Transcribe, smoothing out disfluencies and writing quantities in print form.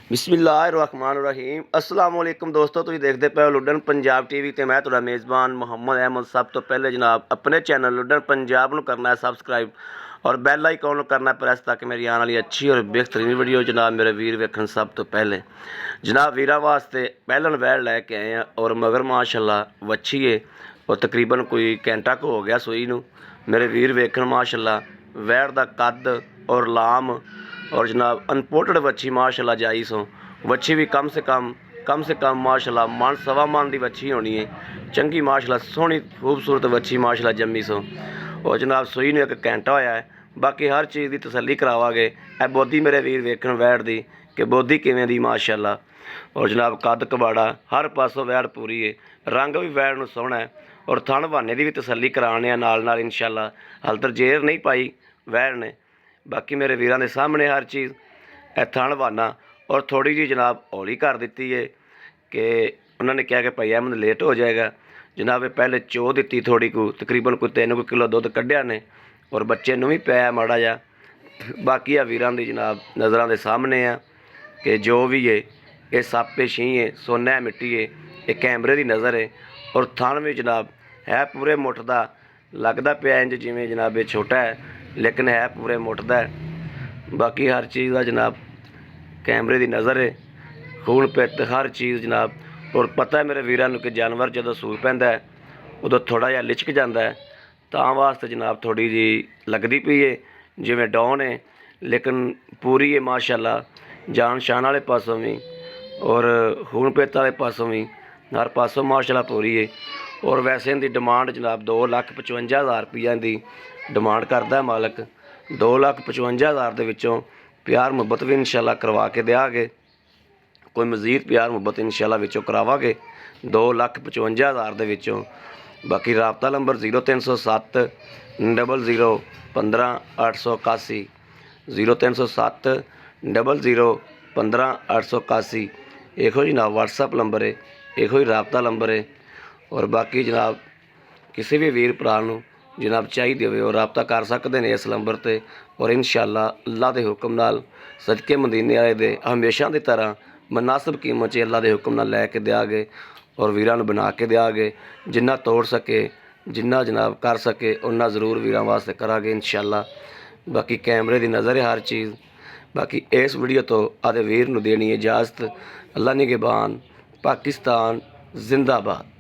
बिस्मिल्लाहिर्रहमानिर्रहीम अस्सलाम वालेकुम दोस्तों, तुसीं देखते पे हो लुडन पंजाब टीवी ते मैं तुहाडा मेज़बान मुहम्मद अहमद। सब तो पहले जनाब अपने चैनल लुडन पंजाब नूं करना है सबसक्राइब और बैल आइकॉन नूं करना है प्रेस, ताकि मेरी आने वाली अच्छी और बेहतरीन वीडियो जनाब मेरे वीर वेखण सब तो पहले। जनाब वीरां वास्ते पहलन वैड़ लैके आए हैं और मगर माशाल्लाह वच्छी है और तकरीबन कोई घंटा को हो गया सूई नूं। मेरे वीर वेखण माशाल्लाह वैड़ दा कद और लाम और जनाब अनपोर्टेड वच्छी माशाल्लाह जाई सो। वच्छी भी कम से कम माशाल्लाह मन सवा मन की वच्छी होनी है। चंगी माशाल्लाह सोहनी खूबसूरत वच्छी माशाल्लाह जम्मी सो और जनाब सूई नूं एक घंटा होया है। बाकी हर चीज़ की तसल्ली करावांगे। ए बोधी मेरे वीर वेखण वैड़ दी कि बोधी किवें दी माशाल्लाह और जनाब कद कबाड़ा हर पासों वैड़ पूरी है। रंग भी वैड़ नूं सोहना है और थण बहाने की भी तसल्ली कराने नाल इंशाल्लाह। हल तक जेर नहीं पाई वैड़ ने। बाकी मेरे वीरां दे सामने हर चीज़ ए थण बहाना और थोड़ी जी जनाब हौली कर दी है कि उन्होंने कहा कि भाई अहमद लेट हो जाएगा। जनाब पहले चो दी थोड़ी को तकरीबन कोई 3 किलो दुध कढ़िया ने और बच्चे नूं भी पाया माड़ा जा। बाकी आ वीरां दी जनाब नज़रां दे सामने आ कि जो भी है ये सापे शीं है, सोना है, मिट्टी है, ये कैमरे की नज़र है। और थण भी जनाब है पूरे मुठ का, लगता पिया इंज जिमें जनाब ये छोटा है लेकिन है पूरे मुठ का है। बाकी हर चीज़ का जनाब कैमरे की नज़र है, खून पित हर चीज़ जनाब। और पता है मेरे वीरां नूं कि जानवर जदों सूर पैंदा है उदों थोड़ा जिहा लिचक जाता है, तां वास्ते जनाब थोड़ी जी लगती पई है जिवें डाउन है, लेकिन पूरी है माशाल्लाह। जान शान वाले पासों भी और खून पित वाले पासों भी हर पासों माशाल्लाह पूरी है। और वैसे इनकी डिमांड जनाब 2,55,000 रुपया इनकी डिमांड करता है मालक। 2,55,000 दे विचों प्यार मुहब्बत भी इंशाल्लाह करवा के देंगे। कोई मज़ीद प्यार मुहब्बत इंशाल्लाह विचों करावांगे 2,55,000 दे विचों। बाकी राबता नंबर 0307 00 15 881 0307 00 15 881 इहो जनाब व्हाट्सअप नंबर है, इहो ही राबता नंबर है। और बाकी जनाब किसी भी वीर भरा नूं जनाब चाहिए हो राबता कर सकते हैं इस नंबर पर। और इंशाल्लाह अल्लाह के हुक्म नाल सदके मदीने वाले दे हमेशा की तरह मुनासिब कीमत च अल्लाह के हुक्म नाल लैके देंगे और वीरां नूं बना के देंगे। जिन्ना तोड़ सके जिन्ना जनाब कर सके उन्ना जरूर वीरां वास्ते करांगे इंशाल्लाह। बाकी कैमरे की नज़र है हर चीज़। बाकी इस वीडियो तो आदे वीर नूं देनी इजाज़त। अल्लाह निगहबान। पाकिस्तान जिंदाबाद।